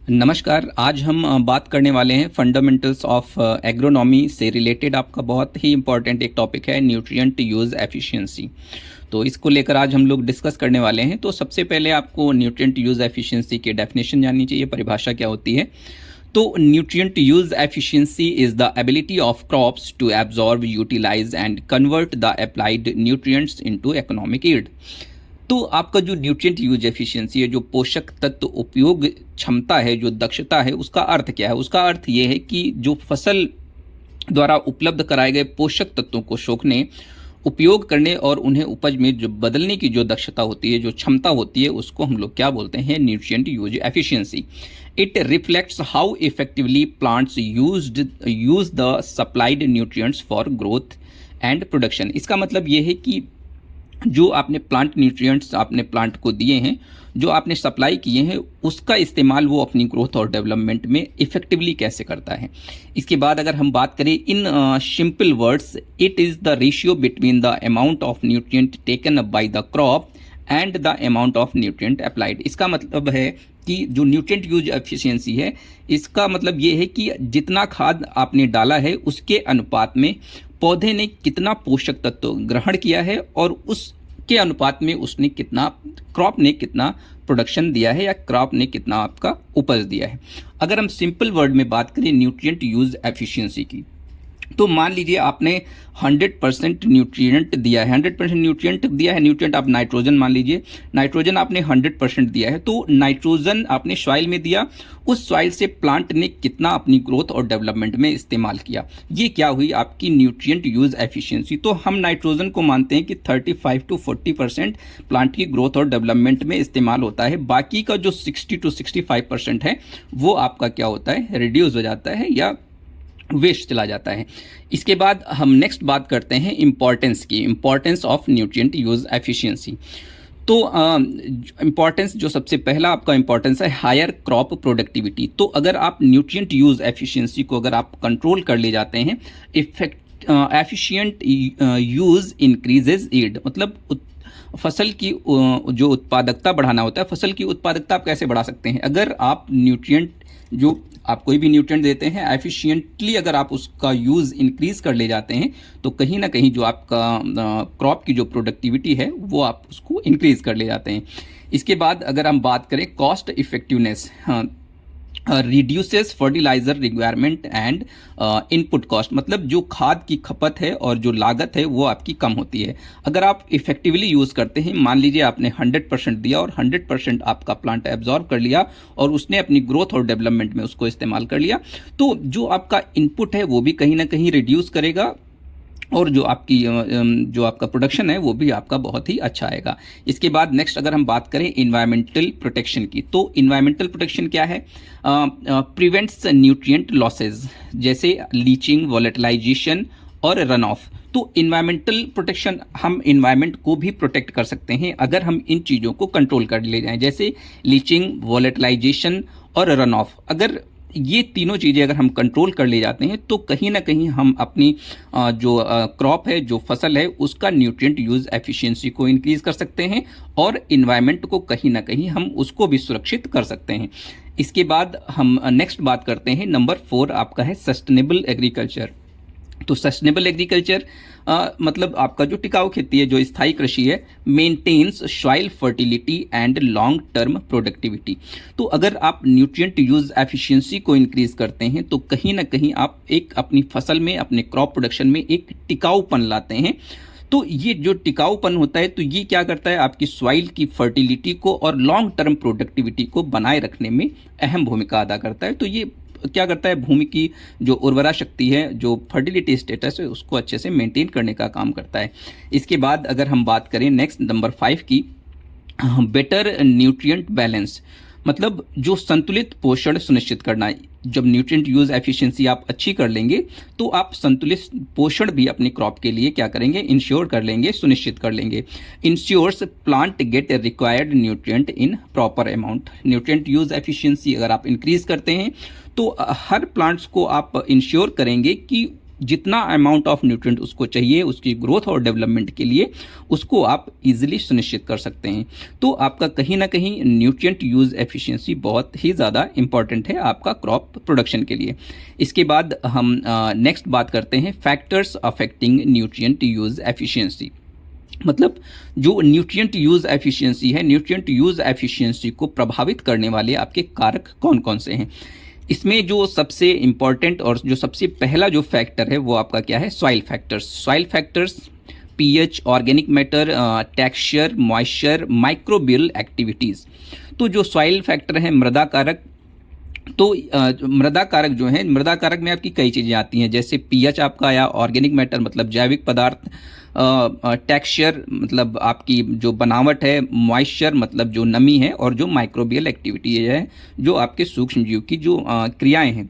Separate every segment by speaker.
Speaker 1: नमस्कार। आज हम बात करने वाले हैं फंडामेंटल्स ऑफ एग्रोनॉमी से रिलेटेड। आपका बहुत ही इंपॉर्टेंट एक टॉपिक है न्यूट्रिएंट यूज़ एफिशिएंसी। तो इसको लेकर आज हम लोग डिस्कस करने वाले हैं। तो सबसे पहले आपको न्यूट्रिएंट यूज़ एफिशिएंसी की डेफिनेशन जाननी चाहिए, परिभाषा क्या होती है। तो nutrient use efficiency is the ability of crops to absorb, utilise and convert the applied nutrients into economic yield. तो आपका जो न्यूट्रिएंट यूज एफिशिएंसी है, जो पोषक तत्व उपयोग क्षमता है, जो दक्षता है, उसका अर्थ क्या है? उसका अर्थ ये है कि जो फसल द्वारा उपलब्ध कराए गए पोषक तत्वों को सोखने, उपयोग करने और उन्हें उपज में जो बदलने की जो दक्षता होती है, जो क्षमता होती है, उसको हम लोग क्या बोलते हैं? Nutrient use efficiency. It reflects how effectively plants use the supplied nutrients for growth and production. इसका मतलब ये है कि जो आपने प्लांट न्यूट्रिएंट्स आपने प्लांट को दिए हैं, जो आपने सप्लाई किए हैं, उसका इस्तेमाल वो अपनी ग्रोथ और डेवलपमेंट में इफेक्टिवली कैसे करता है। इसके बाद अगर हम बात करें in simple words, it is the ratio between the amount of nutrient taken up by the crop and the amount of nutrient applied. इसका मतलब है कि जो न्यूट्रिएंट यूज एफिशिएंसी है, इसका मतलब ये है कि जितना खाद आपने डाला है उसके अनुपात में पौधे ने कितना पोषक तत्व ग्रहण किया है और उसके अनुपात में उसने कितना, क्रॉप ने कितना प्रोडक्शन दिया है या क्रॉप ने कितना आपका उपज दिया है। अगर हम सिंपल वर्ड में बात करें न्यूट्रिएंट यूज एफिशिएंसी की, तो मान लीजिए आपने 100% न्यूट्रिएंट दिया है, 100% न्यूट्रिएंट दिया है। न्यूट्रिएंट आप नाइट्रोजन मान लीजिए, नाइट्रोजन आपने 100% दिया है, तो नाइट्रोजन आपने सॉइल में दिया। उस सॉइल से प्लांट ने कितना अपनी ग्रोथ और डेवलपमेंट में इस्तेमाल किया, ये क्या हुई आपकी न्यूट्रिएंट यूज एफिशिएंसी। तो हम नाइट्रोजन को मानते हैं कि 35 to 40% प्लांट की ग्रोथ और डेवलपमेंट में इस्तेमाल होता है। बाकी का जो 60 to 65% है वो आपका क्या होता है? रिड्यूस हो जाता है या वेस्ट चला जाता है। इसके बाद हम नेक्स्ट बात करते हैं इम्पॉर्टेंस की, importance of nutrient use efficiency. तो इम्पॉर्टेंस जो सबसे पहला आपका इम्पॉर्टेंस है हायर क्रॉप प्रोडक्टिविटी। तो अगर आप न्यूट्रिएंट यूज एफिशिएंसी को अगर आप कंट्रोल कर ले जाते हैं, एफिशिएंट यूज इंक्रीजेज यील्ड, मतलब फसल की जो उत्पादकता बढ़ाना होता है। फसल की उत्पादकता आप कैसे बढ़ा सकते हैं? अगर आप न्यूट्रिएंट, जो आप कोई भी न्यूट्रिएंट देते हैं, एफिशिएंटली अगर आप उसका यूज़ इंक्रीज़ कर ले जाते हैं, तो कहीं ना कहीं जो आपका क्रॉप की जो प्रोडक्टिविटी है वो आप उसको इंक्रीज़ कर ले जाते हैं। इसके बाद अगर हम बात करें cost effectiveness, reduces fertiliser requirement and input cost, मतलब जो खाद की खपत है और जो लागत है वो आपकी कम होती है अगर आप इफेक्टिवली यूज़ करते हैं। मान लीजिए आपने 100% दिया और 100% आपका प्लांट एब्जॉर्ब कर लिया और उसने अपनी ग्रोथ और डेवलपमेंट में उसको इस्तेमाल कर लिया, तो जो आपका इनपुट है वो भी कहीं ना कहीं रिड्यूस करेगा और जो आपका प्रोडक्शन है वो भी आपका बहुत ही अच्छा आएगा। इसके बाद नेक्स्ट अगर हम बात करें इन्वायरमेंटल प्रोटेक्शन की, तो इन्वायरमेंटल प्रोटेक्शन क्या है? प्रिवेंट्स न्यूट्रिएंट लॉसेज, जैसे लीचिंग, वोलेटिलाइजेशन और रन ऑफ। तो इन्वायरमेंटल प्रोटेक्शन, हम इन्वायरमेंट को भी प्रोटेक्ट कर सकते हैं अगर हम इन चीज़ों को कंट्रोल कर ले जाएं, जैसे लीचिंग, वोलेटिलाइजेशन और रन ऑफ। अगर ये तीनों चीज़ें अगर हम कंट्रोल कर ले जाते हैं तो कहीं ना कहीं हम अपनी जो क्रॉप है, जो फसल है, उसका न्यूट्रिएंट यूज एफिशिएंसी को इंक्रीज कर सकते हैं और इन्वायरमेंट को कहीं ना कहीं हम उसको भी सुरक्षित कर सकते हैं। इसके बाद हम नेक्स्ट बात करते हैं, नंबर 4 आपका है सस्टेनेबल एग्रीकल्चर। तो सस्टेनेबल एग्रीकल्चर मतलब आपका जो टिकाऊ खेती है, जो स्थायी कृषि है, maintains soil fertility and long term productivity. तो अगर आप न्यूट्रिएंट यूज एफिशिएंसी को इंक्रीज करते हैं तो कहीं ना कहीं आप एक अपनी फसल में, अपने क्रॉप प्रोडक्शन में एक टिकाऊपन लाते हैं। तो ये जो टिकाऊपन होता है, तो ये क्या करता है? आपकी सॉइल की फर्टिलिटी को और लॉन्ग टर्म प्रोडक्टिविटी को बनाए रखने में अहम भूमिका अदा करता है। तो ये क्या करता है? भूमि की जो उर्वरा शक्ति है, जो फर्टिलिटी स्टेटस है, उसको अच्छे से मेंटेन करने का काम करता है। इसके बाद अगर हम बात करें नेक्स्ट नंबर 5 की, बेटर न्यूट्रिएंट बैलेंस, मतलब जो संतुलित पोषण सुनिश्चित करना। जब न्यूट्रिएंट यूज एफिशिएंसी आप अच्छी कर लेंगे तो आप संतुलित पोषण भी अपनी क्रॉप के लिए क्या करेंगे? इंश्योर कर लेंगे, सुनिश्चित कर लेंगे। Ensures plant get required nutrient in proper amount. Nutrient use efficiency अगर आप इंक्रीज करते हैं तो हर प्लांट्स को आप इंश्योर करेंगे कि जितना अमाउंट ऑफ न्यूट्रिएंट उसको चाहिए उसकी ग्रोथ और डेवलपमेंट के लिए, उसको आप इजीली सुनिश्चित कर सकते हैं। तो आपका कहीं ना कहीं न्यूट्रिएंट यूज़ एफिशिएंसी बहुत ही ज़्यादा इंपॉर्टेंट है आपका क्रॉप प्रोडक्शन के लिए। इसके बाद हम नेक्स्ट बात करते हैं factors affecting nutrient use efficiency. मतलब जो न्यूट्रिएंट यूज़ एफिशिएंसी है, न्यूट्रिएंट यूज़ एफिशिएंसी को प्रभावित करने वाले आपके कारक कौन कौन से हैं। इसमें जो सबसे इम्पॉर्टेंट और जो सबसे पहला जो फैक्टर है वो आपका क्या है, soil factors. Soil factors pH, organic matter, texture, moisture, microbial activities. तो जो सॉइल फैक्टर है मृदा कारक, तो मृदा कारक जो है, मृदा कारक में आपकी कई चीज़ें आती हैं, जैसे पीएच आपका आया, ऑर्गेनिक मैटर मतलब जैविक पदार्थ, टेक्सचर मतलब आपकी जो बनावट है, मॉइस्चर मतलब जो नमी है, और जो माइक्रोबियल एक्टिविटी है जो आपके सूक्ष्म जीव की जो क्रियाएं हैं,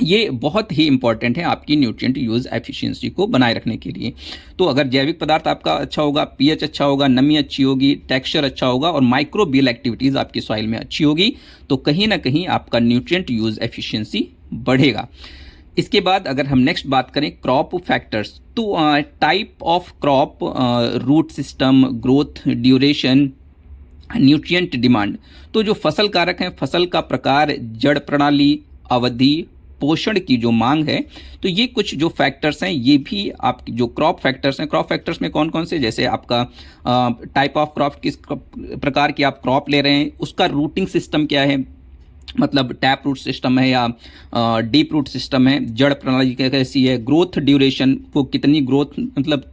Speaker 1: ये बहुत ही इंपॉर्टेंट है आपकी न्यूट्रिएंट यूज़ एफिशिएंसी को बनाए रखने के लिए। तो अगर जैविक पदार्थ आपका अच्छा होगा, पीएच अच्छा होगा, नमी अच्छी होगी, टेक्सचर अच्छा होगा और माइक्रोबियल एक्टिविटीज़ आपकी सॉइल में अच्छी होगी, तो कहीं ना कहीं आपका न्यूट्रिएंट यूज़ एफिशिएंसी बढ़ेगा। इसके बाद अगर हम नेक्स्ट बात करें क्रॉप फैक्टर्स, तो type of crop, root system, growth duration, nutrient demand. तो जो फसल कारक हैं, फसल का प्रकार, जड़ प्रणाली, अवधि, पोषण की जो मांग है, तो ये कुछ जो फैक्टर्स हैं ये भी आप जो क्रॉप फैक्टर्स हैं। क्रॉप फैक्टर्स में कौन कौन से, जैसे आपका टाइप ऑफ क्रॉप, किस प्रकार की आप क्रॉप ले रहे हैं, उसका रूटिंग सिस्टम क्या है, मतलब टैप रूट सिस्टम है या डीप रूट सिस्टम है, जड़ प्रणाली कैसी है, ग्रोथ ड्यूरेशन को कितनी ग्रोथ मतलब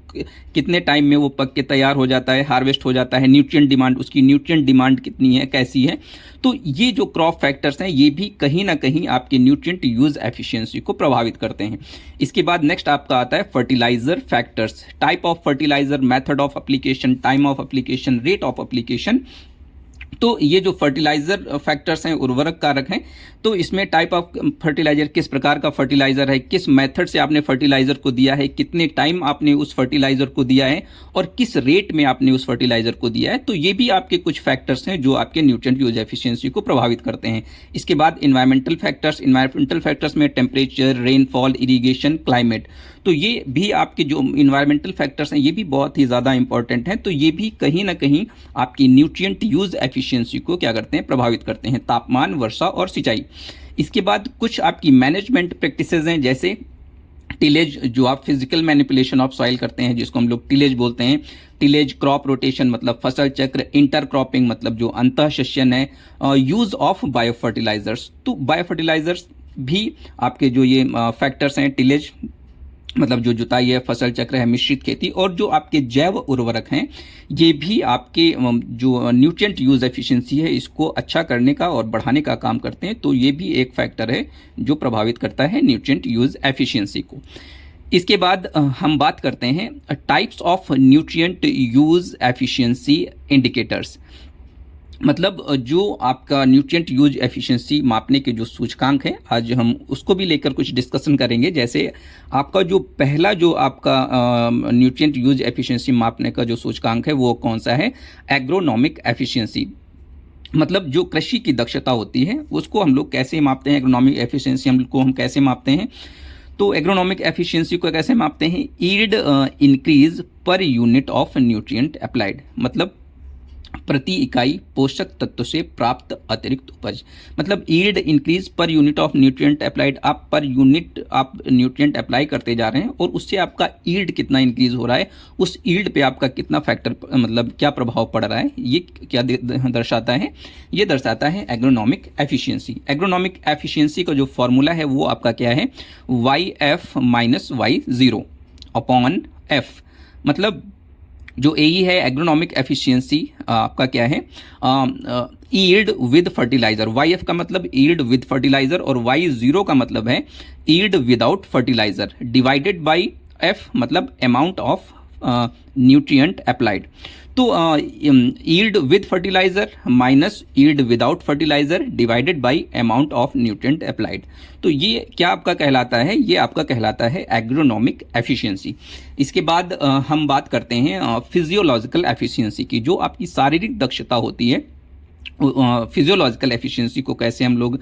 Speaker 1: कितने टाइम में वो पक के तैयार हो जाता है, हार्वेस्ट हो जाता है, न्यूट्रिएंट डिमांड, उसकी न्यूट्रिएंट डिमांड कितनी है, कैसी है। तो ये जो क्रॉप फैक्टर्स हैं ये भी कहीं ना कहीं आपके न्यूट्रिएंट यूज़ एफिशिएंसी को प्रभावित करते हैं। इसके बाद नेक्स्ट आपका आता है fertiliser factors, type of fertiliser, method of application, time of application, rate of application. तो ये जो फर्टिलाइजर फैक्टर्स हैं, उर्वरक कारक हैं, तो इसमें टाइप ऑफ फर्टिलाइजर, किस प्रकार का फर्टिलाइजर है, किस मेथड से आपने फर्टिलाइजर को दिया है, कितने टाइम आपने उस फर्टिलाइजर को दिया है और किस रेट में आपने उस फर्टिलाइजर को दिया है। तो ये भी आपके कुछ फैक्टर्स हैं जो आपके न्यूट्रिएंट यूज एफिशिएंसी को प्रभावित करते हैं। इसके बाद इन्वायरमेंटल फैक्टर्स, इन्वायरमेंटल फैक्टर्स में टेम्परेचर, रेनफॉल, इरीगेशन, क्लाइमेट। तो ये भी आपके जो इन्वायरमेंटल फैक्टर्स हैं ये भी बहुत ही ज़्यादा इंपॉर्टेंट हैं। तो ये भी कहीं ना कहीं आपकी न्यूट्रिएंट यूज एफिशिएंसी को क्या करते हैं, प्रभावित करते हैं। तापमान, वर्षा और सिंचाई। इसके बाद कुछ आपकी मैनेजमेंट प्रैक्टिसेस हैं, जैसे टिलेज, जो आप फिजिकल मैनिपुलेशन ऑफ सॉइल करते हैं जिसको हम लोग टिलेज बोलते हैं। टिलेज, क्रॉप रोटेशन मतलब फसल चक्र, इंटर क्रॉपिंग मतलब जो अंतः शस्यन है, यूज ऑफ बायो फर्टिलाइजर्स। तो बायो फर्टिलाइजर्स भी आपके जो ये फैक्टर्स हैं, टिलेज मतलब जो जुताई है, फसल चक्र है, मिश्रित खेती, और जो आपके जैव उर्वरक हैं ये भी आपके जो न्यूट्रिएंट यूज एफिशिएंसी है इसको अच्छा करने का और बढ़ाने का काम करते हैं। तो ये भी एक फैक्टर है जो प्रभावित करता है न्यूट्रिएंट यूज एफिशिएंसी को। इसके बाद हम बात करते हैं types of nutrient use efficiency indicators. मतलब जो आपका न्यूट्रिएंट यूज एफिशिएंसी मापने के जो सूचकांक हैं, आज हम उसको भी लेकर कुछ डिस्कशन करेंगे। जैसे आपका जो पहला जो आपका न्यूट्रिएंट यूज एफिशिएंसी मापने का जो सूचकांक है वो कौन सा है, एग्रोनॉमिक एफिशिएंसी। मतलब जो कृषि की दक्षता होती है उसको हम लोग कैसे मापते हैं, एग्रोनॉमिक एफिशिएंसी हम कैसे मापते हैं। तो एग्रोनॉमिक एफिशिएंसी को कैसे मापते हैं, ईल्ड इंक्रीज पर यूनिट ऑफ न्यूट्रिएंट अप्लाइड, मतलब प्रति इकाई पोषक तत्व से प्राप्त अतिरिक्त उपज। मतलब ईल्ड इंक्रीज पर यूनिट ऑफ न्यूट्रिएंट अप्लाइड, आप पर यूनिट आप न्यूट्रिएंट अप्लाई करते जा रहे हैं और उससे आपका ईल्ड कितना इंक्रीज हो रहा है, उस ईल्ड पे आपका कितना फैक्टर मतलब क्या प्रभाव पड़ रहा है, ये क्या दर्शाता है, ये दर्शाता है एग्रोनॉमिक एफिशिएंसी। एग्रोनॉमिक एफिशिएंसी का जो फॉर्मूला है वो आपका क्या है, YF minus Y0 upon F। मतलब जो AE है एग्रोनॉमिक एफिशिएंसी आपका क्या है, ईल्ड विद फर्टिलाइजर। YF का मतलब ईल्ड विद फर्टिलाइजर और Y0 का मतलब है yield without fertiliser, divided by F मतलब अमाउंट ऑफ न्यूट्रिएंट अप्लाइड। तो yield with fertiliser minus yield without fertiliser divided by amount of nutrient applied. तो ये क्या आपका कहलाता है, ये आपका कहलाता है एग्रोनॉमिक एफिशिएंसी। इसके बाद हम बात करते हैं फिजियोलॉजिकल एफिशिएंसी की। जो आपकी शारीरिक दक्षता होती है फिजियोलॉजिकल एफिशिएंसी को कैसे हम लोग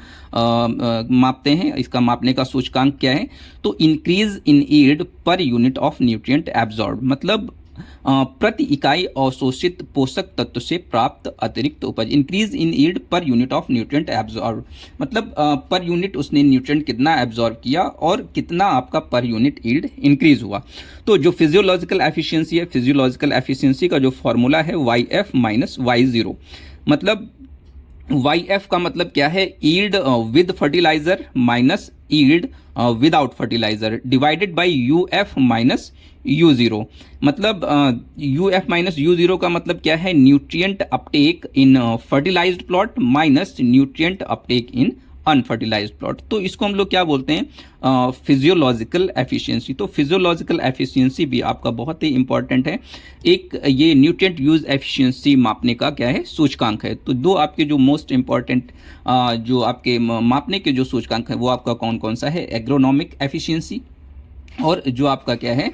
Speaker 1: मापते हैं, इसका मापने का सूचकांक क्या है? तो increase in yield per unit of nutrient absorb, मतलब प्रति इकाई अवशोषित पोषक तत्व से प्राप्त अतिरिक्त उपज। Increase in yield per unit of nutrient absorb, मतलब पर यूनिट उसने न्यूट्रिएंट कितना एब्जॉर्ब किया और कितना आपका पर यूनिट यील्ड इंक्रीज हुआ। तो जो फिजियोलॉजिकल एफिशिएंसी है, फिजियोलॉजिकल एफिशिएंसी का जो फॉर्मूला है YF माइनस Y0, मतलब YF का मतलब क्या है? Yield with fertiliser minus yield without fertiliser divided by UF minus U0, मतलब UF माइनस U0 का मतलब क्या है? Nutrient uptake in fertilised plot minus nutrient uptake in unfertilised plot. तो इसको हम लोग क्या बोलते हैं? Physiological efficiency. तो फिजियोलॉजिकल एफिशिएंसी भी आपका बहुत ही इंपॉर्टेंट है। एक ये न्यूट्रिएंट यूज एफिशिएंसी मापने का क्या है? सूचकांक है। तो दो आपके जो मोस्ट इंपॉर्टेंट जो आपके मापने के जो सूचकांक है वो आपका कौन कौन सा है? एग्रोनॉमिक एफिशिएंसी और जो आपका क्या है?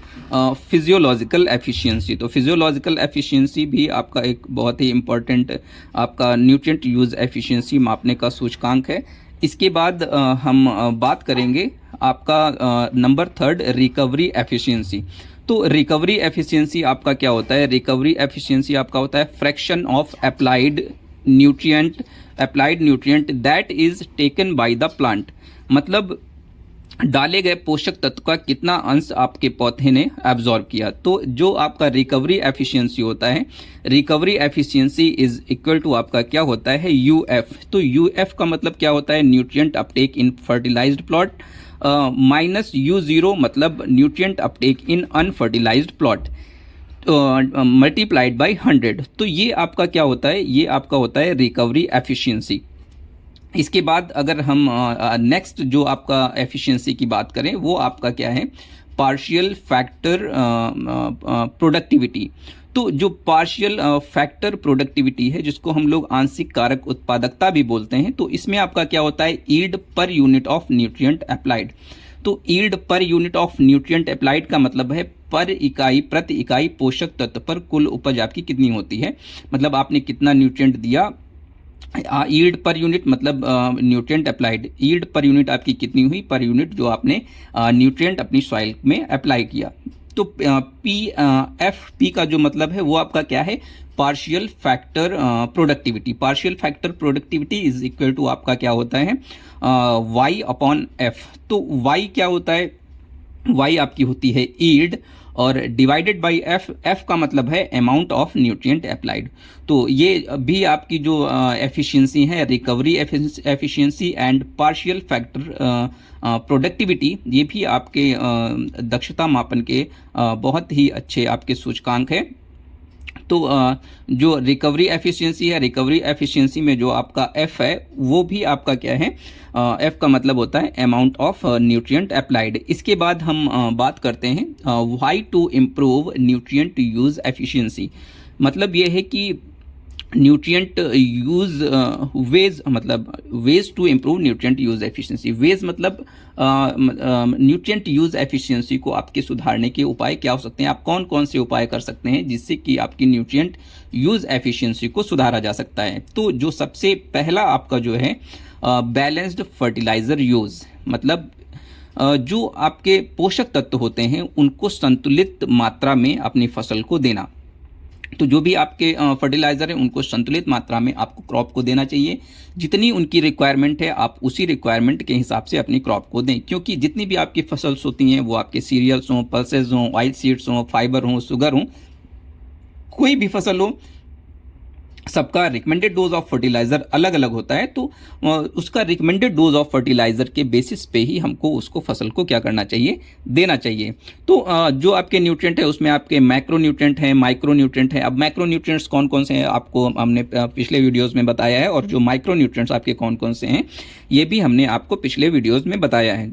Speaker 1: Physiological efficiency. तो फिजियोलॉजिकल एफिशिएंसी भी आपका एक बहुत ही इंपॉर्टेंट आपका न्यूट्रिएंट यूज एफिशिएंसी मापने का सूचकांक है। इसके बाद हम बात करेंगे आपका नंबर थर्ड, रिकवरी एफिशिएंसी। तो रिकवरी एफिशिएंसी आपका क्या होता है? रिकवरी एफिशिएंसी आपका होता है fraction of applied nutrient that is taken by the plant, मतलब डाले गए पोषक तत्व का कितना अंश आपके पौधे ने एब्जॉर्ब किया। तो जो आपका रिकवरी एफिशिएंसी होता है, recovery efficiency is equal to आपका क्या होता है? UF। तो UF का मतलब क्या होता है? Nutrient uptake in fertilised plot minus U0, मतलब nutrient uptake in unfertilised plot multiplied by 100। तो ये आपका क्या होता है? ये आपका होता है रिकवरी एफिशिएंसी। इसके बाद अगर हम नेक्स्ट जो आपका एफिशिएंसी की बात करें वो आपका क्या है? Partial factor productivity. तो जो पार्शियल फैक्टर प्रोडक्टिविटी है, जिसको हम लोग आंशिक कारक उत्पादकता भी बोलते हैं, तो इसमें आपका क्या होता है? Yield per unit of nutrient applied. तो yield per unit of nutrient applied का मतलब है प्रति इकाई पोषक तत्व पर कुल उपज आपकी कितनी होती है, मतलब आपने कितना न्यूट्रिएंट दिया। यील्ड पर यूनिट मतलब nutrient applied, yield per unit आपकी कितनी हुई? पर यूनिट जो आपने न्यूट्रिएंट अपनी सॉइल में अप्लाई किया। तो P का जो मतलब है वो आपका क्या है? Partial factor productivity. Partial factor productivity is equal to आपका क्या होता है? Y upon F। तो Y क्या होता है? Y आपकी होती है यील्ड और डिवाइडेड बाय F का मतलब है अमाउंट ऑफ न्यूट्रिएंट अप्लाइड। तो ये भी आपकी जो एफिशिएंसी है, recovery efficiency and partial factor productivity, ये भी आपके दक्षता मापन के बहुत ही अच्छे आपके सूचकांक है। तो जो रिकवरी एफिशिएंसी है, रिकवरी एफिशिएंसी में जो आपका F है वो भी आपका क्या है? F का मतलब होता है अमाउंट ऑफ न्यूट्रिएंट अप्लाइड। इसके बाद हम बात करते हैं why to improve nutrient use efficiency. मतलब ये है कि न्यूट्रिएंट यूज वेज, मतलब ways to improve nutrient use efficiency. Ways मतलब न्यूट्रिएंट यूज एफिशिएंसी को आपके सुधारने के उपाय क्या हो सकते हैं? आप कौन कौन से उपाय कर सकते हैं जिससे कि आपकी न्यूट्रिएंट यूज एफिशिएंसी को सुधारा जा सकता है? तो जो सबसे पहला आपका जो है बैलेंस्ड फर्टिलाइजर यूज, मतलब जो आपके पोषक तत्व होते हैं उनको संतुलित मात्रा में अपनी फसल को देना। तो जो भी आपके फर्टिलाइज़र हैं उनको संतुलित मात्रा में आपको क्रॉप को देना चाहिए। जितनी उनकी रिक्वायरमेंट है आप उसी रिक्वायरमेंट के हिसाब से अपनी क्रॉप को दें, क्योंकि जितनी भी आपकी फसल्स होती हैं वो आपके सीरियल्स हों, पल्सेस हों, ऑयल सीड्स हों, फाइबर हों, शुगर हों, कोई भी फसल हो, सबका रिकमेंडेड डोज ऑफ फर्टिलाइजर अलग अलग होता है। तो उसका रिकमेंडेड डोज ऑफ फर्टिलाइजर के बेसिस पे ही हमको उसको फसल को क्या करना चाहिए? देना चाहिए। तो जो आपके न्यूट्रिएंट है उसमें आपके मैक्रो न्यूट्रिएंट हैं, माइक्रो न्यूट्रिएंट हैं। अब मैक्रो न्यूट्रिएंट्स कौन कौन से हैं आपको हमने पिछले वीडियोज़ में बताया है, और जो माइक्रो न्यूट्रिएंट्स आपके कौन कौन से हैं ये भी हमने आपको पिछले वीडियोज़ में बताया है।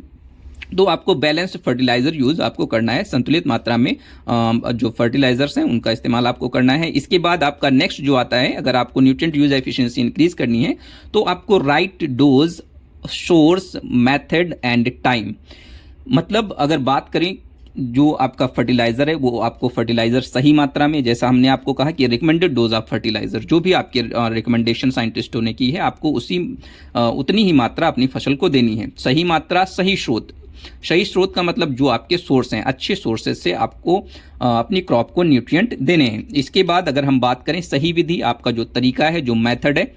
Speaker 1: तो आपको बैलेंस्ड फर्टिलाइजर यूज आपको करना है, संतुलित मात्रा में जो फर्टिलाइजर्स हैं उनका इस्तेमाल आपको करना है। इसके बाद आपका नेक्स्ट जो आता है, अगर आपको न्यूट्रिएंट यूज एफिशिएंसी इंक्रीज करनी है तो आपको right dose, source, method and time, मतलब अगर बात करें जो आपका फर्टिलाइज़र है वो आपको फर्टिलाइज़र सही मात्रा में, जैसा हमने आपको कहा कि रिकमेंडेड डोज ऑफ फर्टिलाइज़र जो भी आपके रिकमेंडेशन साइंटिस्टों ने की है, आपको उतनी ही मात्रा अपनी फसल को देनी है। सही मात्रा, सही स्रोत। सही स्रोत का मतलब जो आपके सोर्स हैं, अच्छे सोर्सेज से आपको अपनी क्रॉप को न्यूट्रिएंट देने हैं। इसके बाद अगर हम बात करें सही विधि, आपका जो तरीका है, जो मेथड है,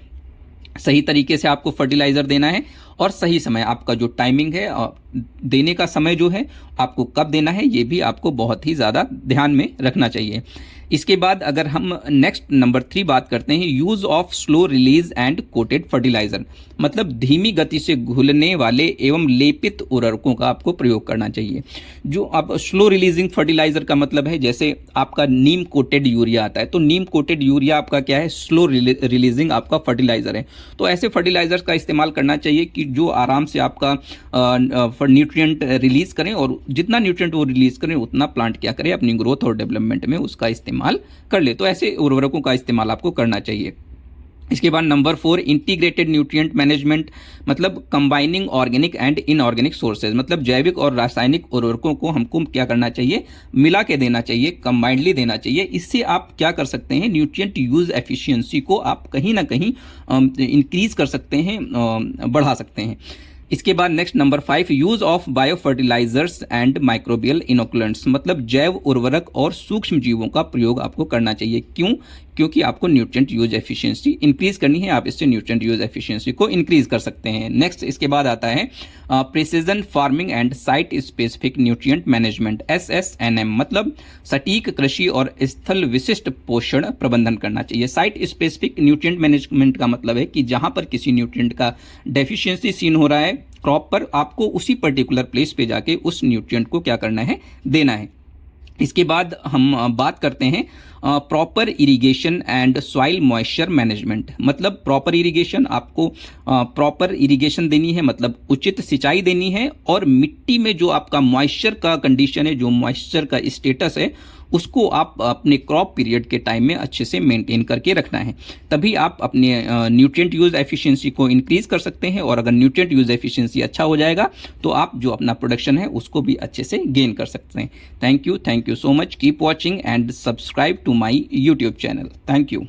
Speaker 1: सही तरीके से आपको फर्टिलाइज़र देना है और सही समय, आपका जो टाइमिंग है, देने का समय जो है, आपको कब देना है, ये भी आपको बहुत ही ज़्यादा ध्यान में रखना चाहिए। इसके बाद अगर हम नेक्स्ट नंबर 3 बात करते हैं, use of slow release and coated fertiliser, मतलब धीमी गति से घुलने वाले एवं लेपित उर्वरकों का आपको प्रयोग करना चाहिए। जो आप स्लो रिलीजिंग फर्टिलाइज़र का मतलब है, जैसे आपका नीम कोटेड यूरिया आता है, तो नीम कोटेड यूरिया आपका क्या है, स्लो रिलीजिंग आपका फर्टिलाइज़र है। तो ऐसे फर्टिलाइज़र का इस्तेमाल करना चाहिए कि जो आराम से आपका न्यूट्रिएंट रिलीज़ करें, और जितना न्यूट्रिएंट वो रिलीज़ करें उतना प्लांट क्या करे, अपनी ग्रोथ और डेवलपमेंट में उसका इस्तेमाल कर ले। तो ऐसे उर्वरकों का इस्तेमाल आपको करना चाहिए। इसके बाद नंबर 4, इंटीग्रेटेड न्यूट्रिएंट मैनेजमेंट, मतलब combining organic and inorganic sources, मतलब जैविक और रासायनिक उर्वरकों को हमको क्या करना चाहिए, मिला के देना चाहिए, कंबाइंडली देना चाहिए। इससे आप क्या कर सकते हैं, न्यूट्रिएंट यूज एफिशिएंसी को आप कहीं ना कहीं इंक्रीज कर सकते हैं, बढ़ा सकते हैं। इसके बाद next number 5, use of bio fertilisers and microbial inoculants, मतलब जैव उर्वरक और सूक्ष्म जीवों का प्रयोग आपको करना चाहिए। क्यों? क्योंकि आपको न्यूट्रिएंट यूज एफिशिएंसी इंक्रीज करनी है, आप इससे न्यूट्रिएंट यूज एफिशिएंसी को इंक्रीज कर सकते हैं। नेक्स्ट इसके बाद आता है precision farming and site specific nutrient management, SSNM, मतलब सटीक कृषि और स्थल विशिष्ट पोषण प्रबंधन करना चाहिए। साइट स्पेसिफिक न्यूट्रिएंट मैनेजमेंट का मतलब है कि जहां पर किसी न्यूट्रिएंट का डेफिशिएंसी सीन हो रहा है क्रॉप पर, आपको उसी पर्टिकुलर प्लेस पे जाके उस न्यूट्रिएंट को क्या करना है, देना है। इसके बाद हम बात करते हैं proper irrigation and soil moisture management, मतलब प्रॉपर इरिगेशन, आपको प्रॉपर इरिगेशन देनी है, मतलब उचित सिंचाई देनी है, और मिट्टी में जो आपका मॉइस्चर का कंडीशन है, जो मॉइस्चर का स्टेटस है, उसको आप अपने क्रॉप पीरियड के टाइम में अच्छे से मेंटेन करके रखना है। तभी आप अपने न्यूट्रिएंट यूज एफिशिएंसी को इंक्रीज कर सकते हैं, और अगर न्यूट्रिएंट यूज एफिशिएंसी अच्छा हो जाएगा तो आप जो अपना प्रोडक्शन है उसको भी अच्छे से गेन कर सकते हैं। Thank you so much, keep watching and subscribe to my YouTube channel. Thank you.